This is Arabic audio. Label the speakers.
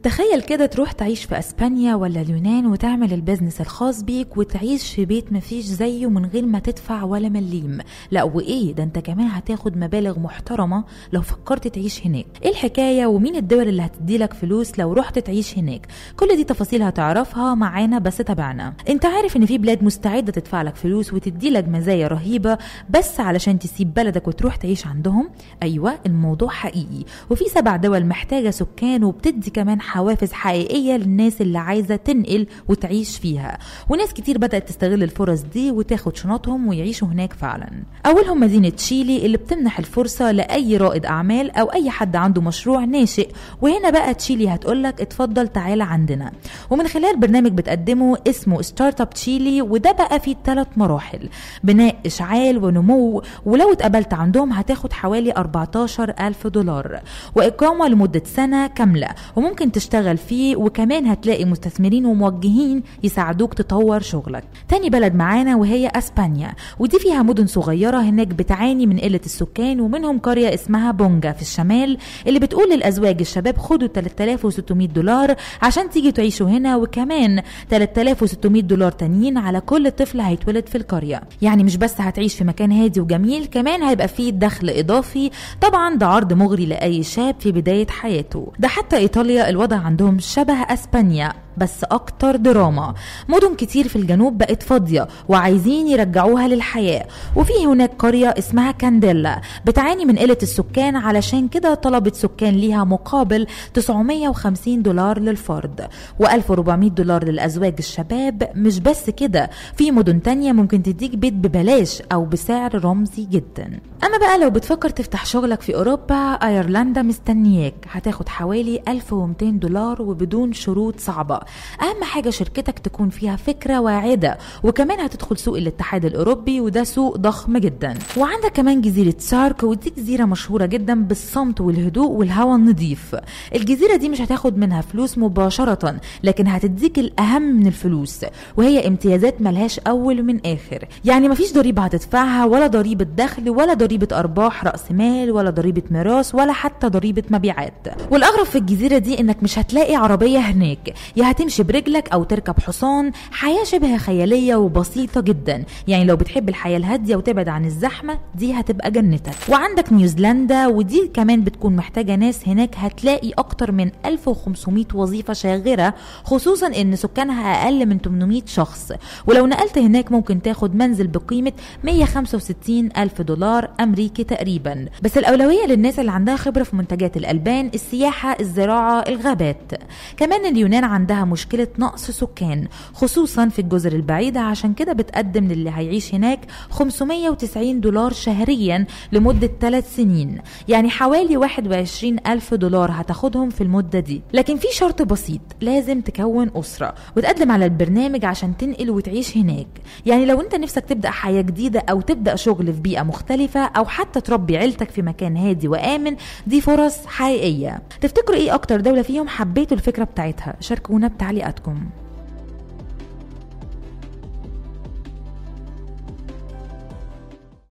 Speaker 1: تخيل كده تروح تعيش في اسبانيا ولا اليونان وتعمل البيزنس الخاص بيك وتعيش في بيت مفيش زيه من غير ما تدفع ولا مليم. لا وايه ده، انت كمان هتاخد مبالغ محترمة لو فكرت تعيش هناك. ايه الحكاية ومين الدول اللي هتديلك فلوس لو رحت تعيش هناك؟ كل دي تفاصيل هتعرفها معانا، بس تابعنا. انت عارف ان في بلاد مستعدة تدفع لك فلوس وتديلك مزايا رهيبة بس علشان تسيب بلدك وتروح تعيش عندهم؟ ايوه الموضوع حقيقي، وفي 7 دول محتاجة سكان وبتدي كمان حوافز حقيقية للناس اللي عايزة تنقل وتعيش فيها، وناس كتير بدأت تستغل الفرص دي وتاخد شنطهم ويعيشوا هناك فعلا. أولهم مدينة تشيلي اللي بتمنح الفرصة لأي رائد أعمال أو أي حد عنده مشروع ناشئ. وهنا بقى تشيلي هتقولك اتفضل تعالى عندنا، ومن خلال برنامج بتقدمه اسمه ستارت اب تشيلي، وده بقى فيه 3 مراحل: بناء، إشعال، ونمو. ولو اتقبلت عندهم هتاخد حوالي 14,000 دولار وإقامة لمدة سنة كاملة، وممكن تشتغل فيه، وكمان هتلاقي مستثمرين وموجهين يساعدوك تطور شغلك. تاني بلد معانا وهي اسبانيا، ودي فيها مدن صغيرة هناك بتعاني من قلة السكان، ومنهم قرية اسمها بونجا في الشمال اللي بتقول للأزواج الشباب خدوا 3600 دولار عشان تيجي تعيشوا هنا، وكمان 3600 دولار تانيين على كل طفل هيتولد في القرية. يعني مش بس هتعيش في مكان هادي وجميل، كمان هيبقى فيه دخل إضافي. طبعا ده عرض مغري لأي شاب في بداية حياته. ده حتى إيطاليا الوضع عندهم شبه اسبانيا بس اكتر دراما. مدن كتير في الجنوب بقت فاضية وعايزين يرجعوها للحياة، وفي هناك قرية اسمها كانديلا بتعاني من قلة السكان، علشان كده طلبت سكان ليها مقابل 950 دولار للفرد و1400 دولار للأزواج الشباب. مش بس كده، في مدن تانية ممكن تديك بيت ببلاش او بسعر رمزي جدا. اما بقى لو بتفكر تفتح شغلك في اوروبا، ايرلندا مستنياك. هتاخد حوالي 1200 دولار وبدون شروط صعبة. اهم حاجة شركتك تكون فيها فكرة واعدة، وكمان هتدخل سوق الاتحاد الاوروبي وده سوق ضخم جدا. وعندك كمان جزيرة سارك، ودي جزيرة مشهورة جدا بالصمت والهدوء والهواء النظيف. الجزيرة دي مش هتاخد منها فلوس مباشرة، لكن هتديك الاهم من الفلوس، وهي امتيازات ملهاش اول من اخر. يعني مفيش ضريبة هتدفعها، ولا ضريبة دخل، ولا ضريبة ارباح رأس مال، ولا ضريبة ميراث، ولا حتى ضريبة مبيعات. والاغرب في الجزيرة دي انك مش هتلاقي عربية هناك، يا هتمشي برجلك او تركب حصان. حياة شبه خيالية وبسيطة جدا، يعني لو بتحب الحياة الهادية وتبعد عن الزحمة دي هتبقى جنتك. وعندك نيوزيلندا، ودي كمان بتكون محتاجة ناس هناك. هتلاقي اكتر من 1500 وظيفة شاغرة، خصوصا ان سكانها اقل من 800 شخص. ولو نقلت هناك ممكن تاخد منزل بقيمة 165 ألف دولار امريكي تقريبا. بس الاولوية للناس اللي عندها خبرة في منتجات الالبان، السياحة، الزراعة، الغابات. كمان اليونان عندها مشكلة نقص سكان خصوصا في الجزر البعيدة، عشان كده بتقدم للي هيعيش هناك 590 دولار شهريا لمدة 3 سنين، يعني حوالي 21 ألف دولار هتاخدهم في المدة دي. لكن في شرط بسيط، لازم تكون أسرة وتقدم على البرنامج عشان تنقل وتعيش هناك. يعني لو انت نفسك تبدأ حياة جديدة او تبدأ شغل في بيئة مختلفة، او حتى تربي عيلتك في مكان هادي وآمن، دي فرص حقيقية. تفتكروا ايه اكتر دولة فيهم حبيتوا الفكرة بتاعتها؟ شاركونا بتعليقاتكم.